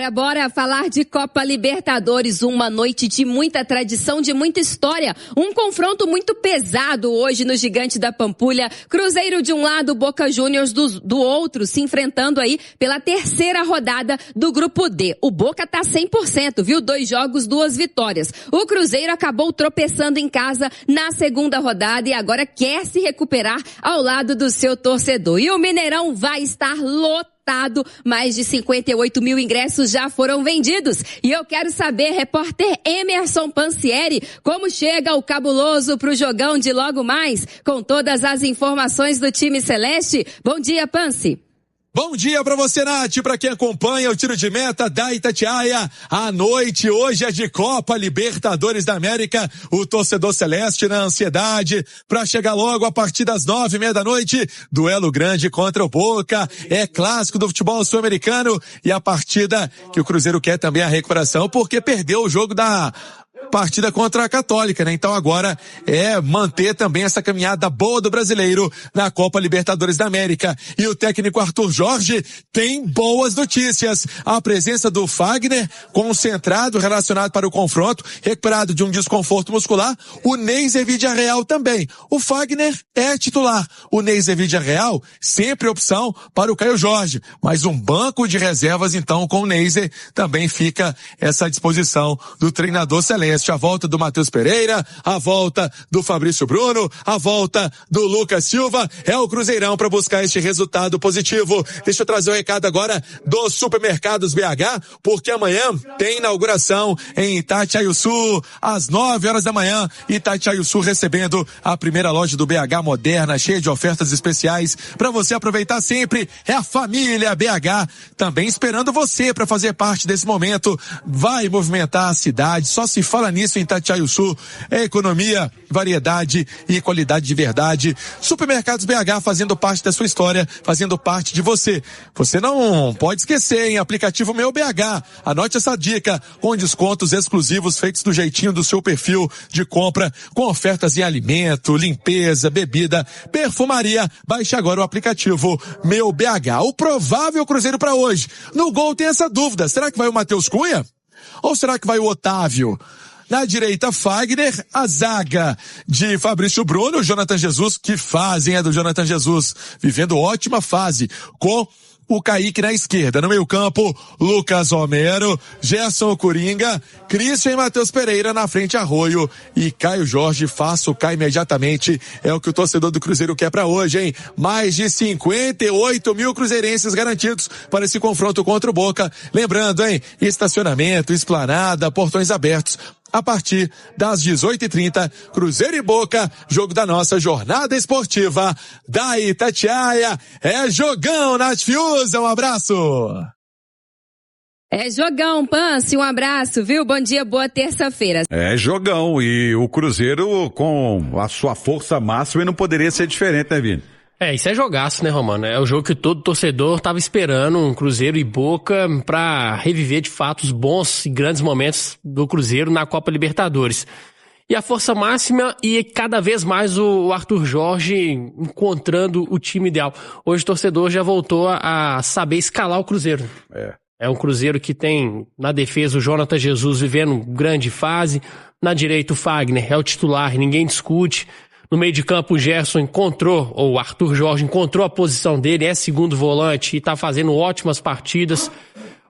Bora falar de Copa Libertadores, uma noite de muita tradição, de muita história, um confronto muito pesado hoje no Gigante da Pampulha, Cruzeiro de um lado, Boca Juniors do outro, se enfrentando aí pela terceira rodada do Grupo D. O Boca tá 100%, viu? 2 jogos, 2 vitórias. O Cruzeiro acabou tropeçando em casa na segunda rodada e agora quer se recuperar ao lado do seu torcedor. E o Mineirão vai estar lotado. Mais de 58 mil ingressos já foram vendidos. E eu quero saber, repórter Emerson Pansieri, como chega o cabuloso pro jogão de logo mais, com todas as informações do time celeste. Bom dia, Pansi. Bom dia pra você, Nath, pra quem acompanha o tiro de meta da Itatiaia. A noite hoje é de Copa Libertadores da América. O torcedor celeste na ansiedade pra chegar logo a partir das 9h30 da noite. Duelo grande contra o Boca. É clássico do futebol sul-americano e a partida que o Cruzeiro quer também a recuperação porque perdeu o jogo da partida contra a Católica, né? Então agora é manter também essa caminhada boa do brasileiro na Copa Libertadores da América. E o técnico Arthur Jorge tem boas notícias. A presença do Fagner, concentrado, relacionado para o confronto, recuperado de um desconforto muscular. O Neiser Villarreal também. O Fagner é titular. O Neiser Villarreal sempre opção para o Caio Jorge. Mas um banco de reservas, então, com o Neiser também fica essa disposição do treinador celeste. A volta do Matheus Pereira, a volta do Fabrício Bruno, a volta do Lucas Silva, é o Cruzeirão para buscar este resultado positivo. Deixa eu trazer o recado agora dos Supermercados BH, porque amanhã tem inauguração em Itatiaiuçu, às 9h da manhã, Itatiaiuçu recebendo a primeira loja do BH moderna, cheia de ofertas especiais para você aproveitar sempre. É a família BH também esperando você para fazer parte desse momento. Vai movimentar a cidade, só se fala nisso em Itatiaiuçu. É economia, variedade e qualidade de verdade. Supermercados BH fazendo parte da sua história, fazendo parte de você. Você não pode esquecer, hein? Aplicativo Meu BH. Anote essa dica, com descontos exclusivos feitos do jeitinho do seu perfil de compra, com ofertas em alimento, limpeza, bebida, perfumaria. Baixe agora o aplicativo Meu BH. O provável Cruzeiro para hoje. No gol tem essa dúvida. Será que vai o Matheus Cunha? Ou será que vai o Otávio? Na direita, Fagner, a zaga de Fabrício Bruno, Jonathan Jesus, que fase, do Jonathan Jesus, vivendo ótima fase, com o Kaique na esquerda. No meio campo, Lucas Romero, Gerson Coringa, Christian e Matheus Pereira na frente, Arroio e Caio Jorge. Faça o Caio imediatamente. É o que o torcedor do Cruzeiro quer pra hoje, hein? Mais de 58 mil cruzeirenses garantidos para esse confronto contra o Boca. Lembrando, hein? Estacionamento, esplanada, portões abertos. A partir das 18h30, Cruzeiro e Boca, jogo da nossa jornada esportiva da Itatiaia. É jogão, Nath Fiuza, um abraço! É jogão, Pansi, um abraço, viu? Bom dia, boa terça-feira. É jogão, e o Cruzeiro com a sua força máxima não poderia ser diferente, né, Vini? Isso é jogaço, né, Romano? É o jogo que todo torcedor tava esperando, um Cruzeiro e Boca, pra reviver de fato os bons e grandes momentos do Cruzeiro na Copa Libertadores. E a força máxima e cada vez mais o Arthur Jorge encontrando o time ideal. Hoje o torcedor já voltou a saber escalar o Cruzeiro. É um Cruzeiro que tem na defesa o Jonathan Jesus vivendo grande fase, na direita o Fagner é o titular, ninguém discute. No meio de campo, o Gerson o Arthur Jorge encontrou a posição dele, é segundo volante e tá fazendo ótimas partidas.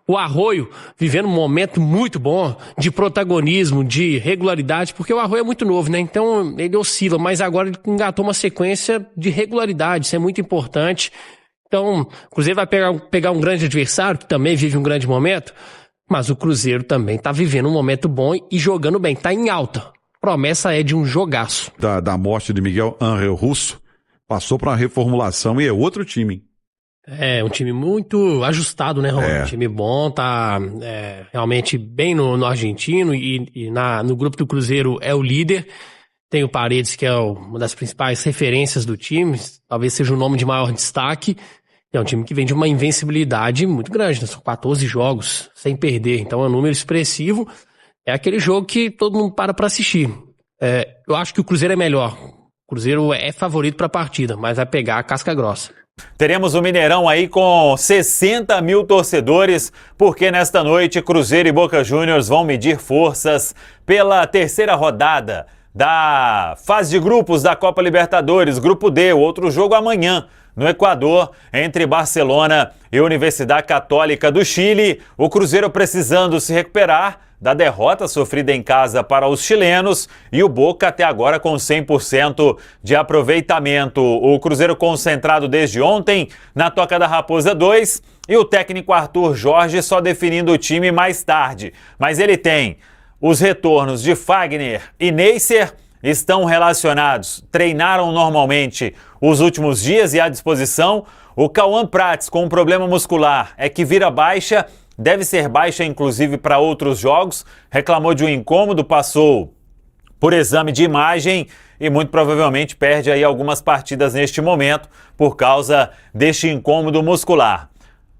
O Arroio vivendo um momento muito bom de protagonismo, de regularidade, porque o Arroio é muito novo, né? Então ele oscila, mas agora ele engatou uma sequência de regularidade, isso é muito importante. Então, o Cruzeiro vai pegar um grande adversário, que também vive um grande momento, mas o Cruzeiro também tá vivendo um momento bom e jogando bem, tá em alta. Promessa é de um jogaço. Da morte de Miguel Ángel Russo, passou para uma reformulação e é outro time. É um time muito ajustado, né, Ron? Um time bom, tá realmente bem no argentino e no grupo do Cruzeiro é o líder. Tem o Paredes, que é uma das principais referências do time, talvez seja o nome de maior destaque. É um time que vem de uma invencibilidade muito grande, né? São 14 jogos sem perder, então é um número expressivo. É aquele jogo que todo mundo para assistir. Eu acho que o Cruzeiro é melhor. O Cruzeiro é favorito para a partida, mas vai pegar a casca grossa. Teremos o Mineirão aí com 60 mil torcedores, porque nesta noite Cruzeiro e Boca Juniors vão medir forças pela terceira rodada da fase de grupos da Copa Libertadores, Grupo D, o outro jogo amanhã, no Equador, entre Barcelona e Universidade Católica do Chile. O Cruzeiro precisando se recuperar da derrota sofrida em casa para os chilenos e o Boca até agora com 100% de aproveitamento. O Cruzeiro concentrado desde ontem na Toca da Raposa 2 e o técnico Arthur Jorge só definindo o time mais tarde. Mas ele tem os retornos de Fagner e Neisser, estão relacionados, treinaram normalmente os últimos dias e à disposição. O Cauã Prats com um problema muscular é que vira baixa, deve ser baixa inclusive para outros jogos, reclamou de um incômodo, passou por exame de imagem e muito provavelmente perde aí algumas partidas neste momento por causa deste incômodo muscular.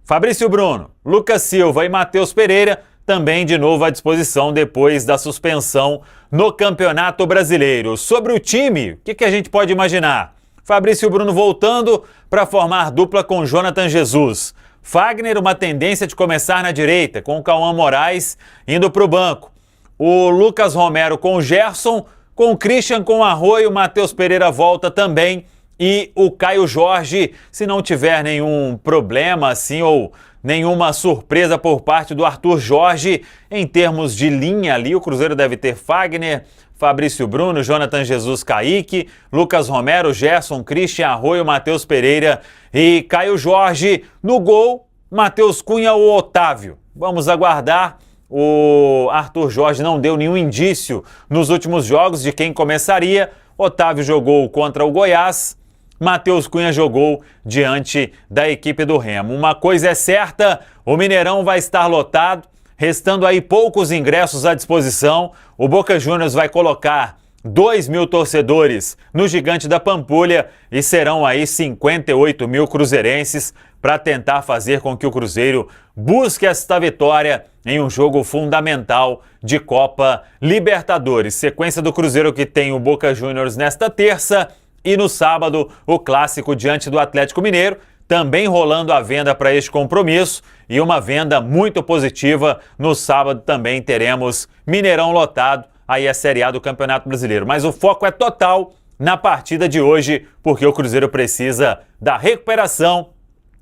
Fabrício Bruno, Lucas Silva e Matheus Pereira também de novo à disposição depois da suspensão no Campeonato Brasileiro. Sobre o time, o que a gente pode imaginar? Fabrício Bruno voltando para formar dupla com Jonathan Jesus. Fagner, uma tendência de começar na direita, com o Cauã Moraes indo para o banco. O Lucas Romero com o Gerson, com o Christian com o Arroio, Matheus Pereira volta também. E o Caio Jorge, se não tiver nenhum problema assim ou nenhuma surpresa por parte do Arthur Jorge, em termos de linha ali, o Cruzeiro deve ter Fagner, Fabrício Bruno, Jonathan Jesus, Kaique, Lucas Romero, Gerson, Christian, Arroio, Matheus Pereira e Caio Jorge. No gol, Matheus Cunha ou Otávio. Vamos aguardar. O Arthur Jorge não deu nenhum indício nos últimos jogos de quem começaria. Otávio jogou contra o Goiás. Matheus Cunha jogou diante da equipe do Remo. Uma coisa é certa, o Mineirão vai estar lotado, restando aí poucos ingressos à disposição. O Boca Juniors vai colocar 2.000 torcedores no Gigante da Pampulha e serão aí 58 mil cruzeirenses para tentar fazer com que o Cruzeiro busque esta vitória em um jogo fundamental de Copa Libertadores. Sequência do Cruzeiro que tem o Boca Juniors nesta terça. E no sábado, o clássico diante do Atlético Mineiro, também rolando a venda para este compromisso e uma venda muito positiva. No sábado também teremos Mineirão lotado, aí a Série A do Campeonato Brasileiro. Mas o foco é total na partida de hoje, porque o Cruzeiro precisa da recuperação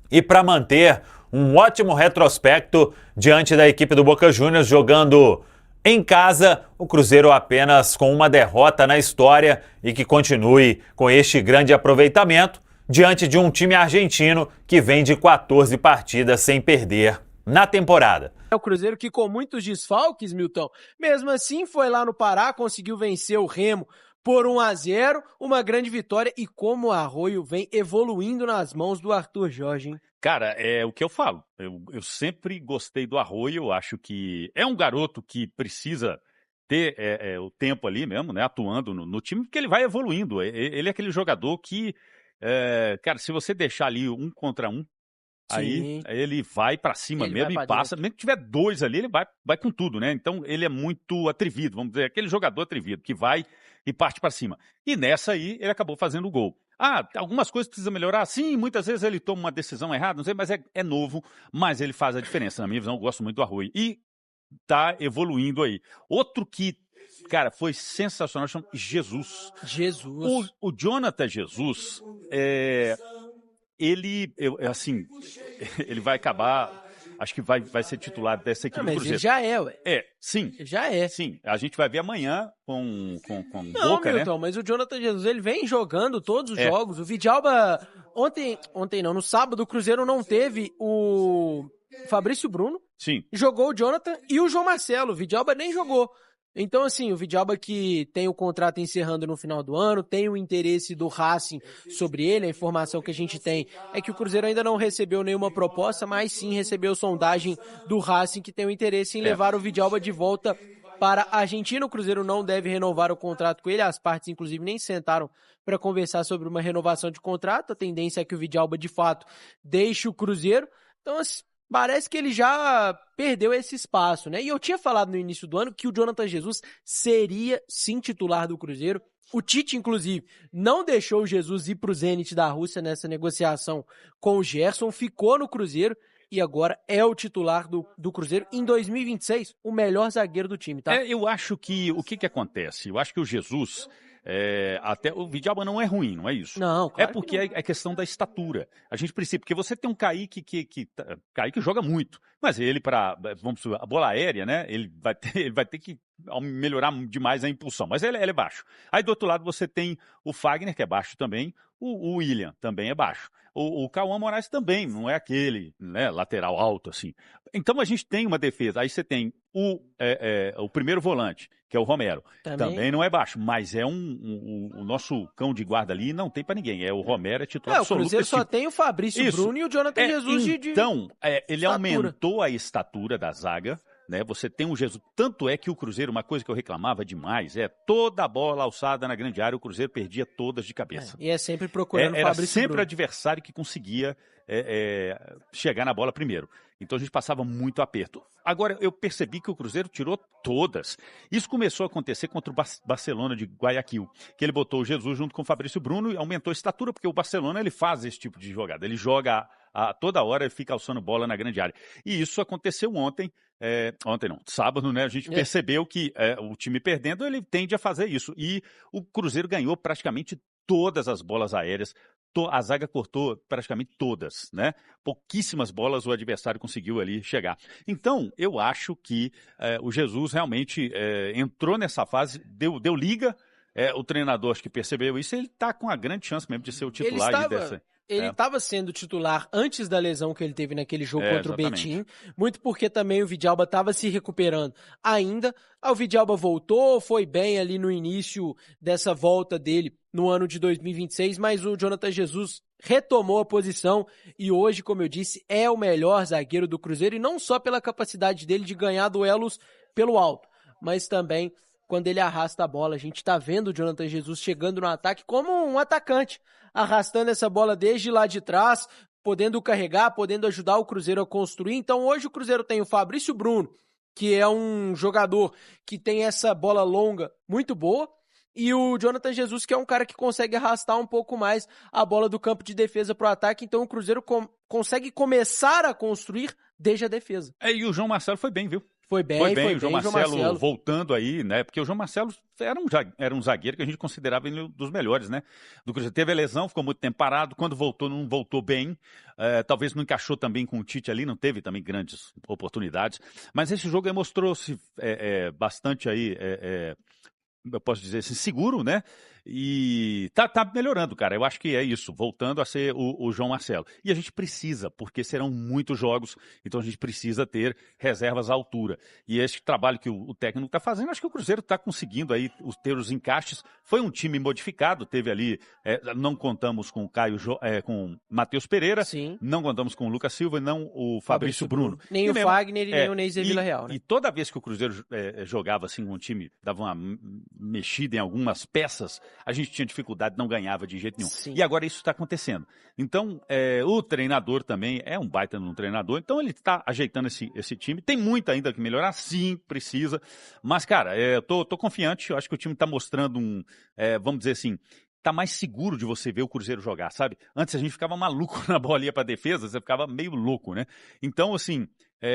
e para manter um ótimo retrospecto diante da equipe do Boca Juniors jogando em casa, o Cruzeiro apenas com uma derrota na história e que continue com este grande aproveitamento diante de um time argentino que vem de 14 partidas sem perder na temporada. É o Cruzeiro que com muitos desfalques, Milton, mesmo assim foi lá no Pará, conseguiu vencer o Remo por 1-0, uma grande vitória e como o Arroio vem evoluindo nas mãos do Arthur Jorge, hein? Cara, é o que eu falo. Eu sempre gostei do Arroio, eu acho que é um garoto que precisa ter o tempo ali mesmo, né, atuando no time, porque ele vai evoluindo. Ele é aquele jogador que, cara, se você deixar ali um contra um, aí ele vai pra cima ele mesmo e passa. Mesmo que tiver dois ali, ele vai com tudo, né? Então ele é muito atrevido, vamos dizer, aquele jogador atrevido que vai e parte pra cima. E nessa aí ele acabou fazendo o gol. Algumas coisas precisam melhorar. Sim, muitas vezes ele toma uma decisão errada, não sei, mas é novo, mas ele faz a diferença. Na minha visão, eu gosto muito do Arroio. E tá evoluindo aí. Outro que, cara, foi sensacional, chama Jesus. O Jonathan Jesus, ele vai acabar... Acho que vai ser titular dessa equipe do Cruzeiro. Ele já é, ué. Sim. Já é. Sim, a gente vai ver amanhã com não, Boca, Milton, né? Mas o Jonathan Jesus, ele vem jogando todos os jogos. O Vidalba, ontem não, no sábado o Cruzeiro não teve o Fabrício Bruno. Sim. Jogou o Jonathan e o João Marcelo. O Vidalba nem jogou. Então, assim, o Vidalba que tem o contrato encerrando no final do ano, tem o interesse do Racing sobre ele, a informação que a gente tem é que o Cruzeiro ainda não recebeu nenhuma proposta, mas sim recebeu sondagem do Racing que tem o interesse em levar o Vidalba de volta para a Argentina. O Cruzeiro não deve renovar o contrato com ele, as partes inclusive nem sentaram para conversar sobre uma renovação de contrato, a tendência é que o Vidalba de fato deixe o Cruzeiro. Então, parece que ele já perdeu esse espaço, né? E eu tinha falado no início do ano que o Jonathan Jesus seria sim titular do Cruzeiro O Tite, inclusive, não deixou o Jesus ir para o Zenit da Rússia nessa negociação com o Gerson, ficou no Cruzeiro e agora é o titular do Cruzeiro em 2026, o melhor zagueiro do time, tá? Eu acho que o que acontece? Eu acho que o Jesus, até o Vidalba não é ruim, não é isso? Não, claro é porque é questão da estatura. A gente precisa, porque você tem um Kaique Kaique joga muito, mas ele vamos supor, a bola aérea, né? Ele vai ter que melhorar demais a impulsão, mas ele é baixo. Aí do outro lado você tem o Fagner, que é baixo também, o William também é baixo. O Cauã Moraes também não é aquele, né, lateral alto assim. Então a gente tem uma defesa. Aí você tem o primeiro volante, que é o Romero. Também não é baixo, mas é o nosso cão de guarda ali não tem pra ninguém. O Romero é titular absoluto. O Cruzeiro só tem o Fabrício Bruno e o Jonathan Jesus Então, ele estatura. aumentou a estatura da zaga. Né, você tem um Jesus, tanto é que o Cruzeiro, uma coisa que eu reclamava demais, toda a bola alçada na grande área, o Cruzeiro perdia todas de cabeça. E é sempre procurando o Era Fabrício sempre Bruno. o adversário que conseguia chegar na bola primeiro. Então a gente passava muito aperto. Agora, eu percebi que o Cruzeiro tirou todas. Isso começou a acontecer contra o Barcelona de Guayaquil, que ele botou o Jesus junto com o Fabrício Bruno e aumentou a estatura, porque o Barcelona ele faz esse tipo de jogada. Ele joga toda hora e fica alçando bola na grande área. E isso aconteceu ontem. Ontem não, sábado, né? A gente percebeu que o time perdendo, ele tende a fazer isso. E o Cruzeiro ganhou praticamente todas as bolas aéreas. A zaga cortou praticamente todas, né? Pouquíssimas bolas o adversário conseguiu ali chegar. Então, eu acho que o Jesus realmente entrou nessa fase, deu liga. O treinador acho que percebeu isso, ele está com a grande chance mesmo de ser o titular. Ele estava sendo titular antes da lesão que ele teve naquele jogo contra exatamente. o Betim, muito porque também o Vidalba estava se recuperando ainda. O Vidalba voltou, foi bem ali no início dessa volta dele no ano de 2026, mas o Jonathan Jesus retomou a posição e hoje, como eu disse, é o melhor zagueiro do Cruzeiro, e não só pela capacidade dele de ganhar duelos pelo alto, mas também quando ele arrasta a bola. A gente está vendo o Jonathan Jesus chegando no ataque como um atacante, arrastando essa bola desde lá de trás, podendo carregar, podendo ajudar o Cruzeiro a construir. Então hoje o Cruzeiro tem o Fabrício Bruno, que é um jogador que tem essa bola longa muito boa, e o Jonathan Jesus, que é um cara que consegue arrastar um pouco mais a bola do campo de defesa para o ataque. Então o Cruzeiro consegue começar a construir desde a defesa. E o João Marcelo foi bem, viu? Foi bem, o João Marcelo voltando aí, né? Porque o João Marcelo era um zagueiro que a gente considerava ele dos melhores, né? Do Cruzeiro. Teve a lesão, ficou muito tempo parado. Quando voltou, não voltou bem. Talvez não encaixou também com o Tite ali, não teve também grandes oportunidades. Mas esse jogo mostrou-se bastante aí, eu posso dizer assim, seguro, né? E tá melhorando, cara. Eu acho que é isso, voltando a ser o João Marcelo. E a gente precisa, porque serão muitos jogos, então a gente precisa ter reservas à altura. E esse trabalho que o técnico está fazendo, acho que o Cruzeiro está conseguindo aí ter os encaixes. Foi um time modificado, teve ali, não contamos com com Matheus Pereira, sim, não contamos com o Lucas Silva e não o Fabrício Bruno. Nem o Fagner e nem o Neiser Vila Real, né? E toda vez que o Cruzeiro jogava assim, um time dava uma mexida em algumas peças, a gente tinha dificuldade, não ganhava de jeito nenhum. Sim. E agora isso está acontecendo. Então, o treinador também é um baita no treinador, então ele está ajeitando esse time. Tem muito ainda que melhorar, sim, precisa. Mas, cara, eu tô confiante, eu acho que o time está mostrando vamos dizer assim, tá mais seguro de você ver o Cruzeiro jogar, sabe? Antes a gente ficava maluco na bolinha para defesa, você ficava meio louco, né? Então, assim,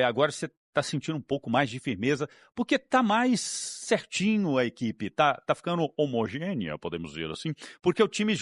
agora você tá sentindo um pouco mais de firmeza, porque tá mais certinho a equipe, tá ficando homogênea, podemos dizer assim, porque o time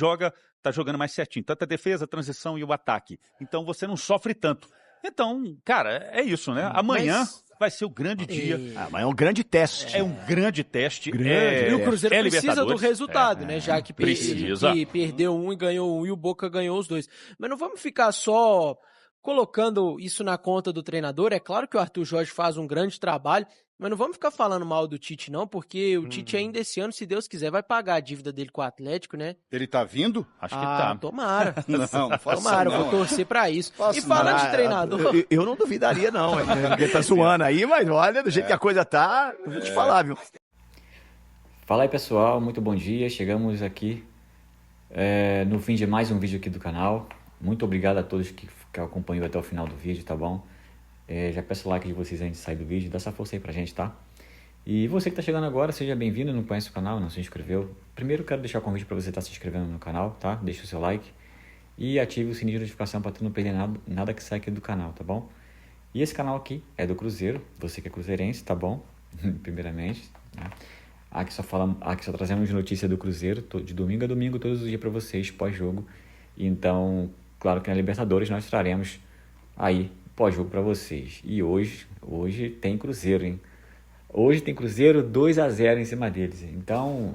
tá jogando mais certinho, tanto a defesa, a transição e o ataque. Então você não sofre tanto. Então, cara, é isso, né? Amanhã vai ser o grande dia. Amanhã é um grande teste. É um grande teste. E o Cruzeiro precisa do resultado, né? Já que precisa. Perdeu um e ganhou um, e o Boca ganhou os dois. Mas não vamos ficar só colocando isso na conta do treinador. É claro que o Arthur Jorge faz um grande trabalho, mas não vamos ficar falando mal do Tite, não, porque o Tite ainda esse ano, se Deus quiser, vai pagar a dívida dele com o Atlético, né? Ele tá vindo? Acho que tá. Tomara. Não faço Tomara, não. eu vou torcer pra isso. Faço E falando não. de treinador... Eu não duvidaria, não. Porque tá zoando aí, mas olha, do jeito que a coisa tá, eu vou te falar, viu? Fala aí, pessoal, muito bom dia. Chegamos aqui no fim de mais um vídeo aqui do canal. Muito obrigado a todos que acompanhou até o final do vídeo, tá bom? Já peço o like de vocês antes de sair do vídeo, dá essa força aí pra gente, tá? E você que está chegando agora, seja bem-vindo, não conhece o canal, não se inscreveu. Primeiro quero deixar o convite para você estar se inscrevendo no canal, tá? Deixa o seu like e ative o sininho de notificação para tu não perder nada que sai aqui do canal, tá bom? E esse canal aqui é do Cruzeiro, você que é cruzeirense, tá bom? Primeiramente, né? Aqui só trazemos notícia do Cruzeiro, de domingo a domingo, todos os dias para vocês, pós-jogo. Então, claro que na Libertadores nós traremos aí pós-jogo para vocês. E hoje tem Cruzeiro, hein? Hoje tem Cruzeiro 2-0 em cima deles. Então,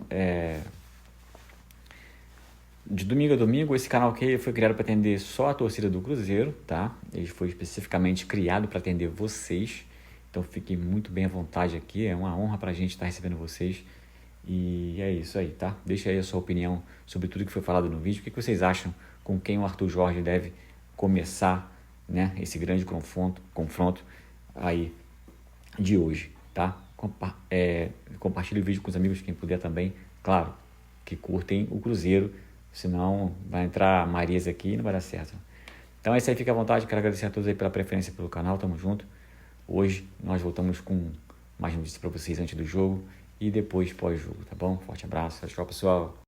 de domingo a domingo, esse canal aqui foi criado para atender só a torcida do Cruzeiro, tá? Ele foi especificamente criado para atender vocês. Então, fiquem muito bem à vontade aqui. É uma honra para a gente estar recebendo vocês. E é isso aí, tá? Deixa aí a sua opinião sobre tudo que foi falado no vídeo. O que vocês acham com quem o Arthur Jorge deve começar, né, esse grande confronto aí de hoje, tá? Compartilhe o vídeo com os amigos, quem puder também, claro, que curtem o Cruzeiro, senão vai entrar Marias aqui e não vai dar certo. Então é isso aí, fica à vontade, quero agradecer a todos aí pela preferência pelo canal, tamo junto. Hoje nós voltamos com mais notícias para vocês antes do jogo e depois pós-jogo, tá bom? Forte abraço, tchau pessoal.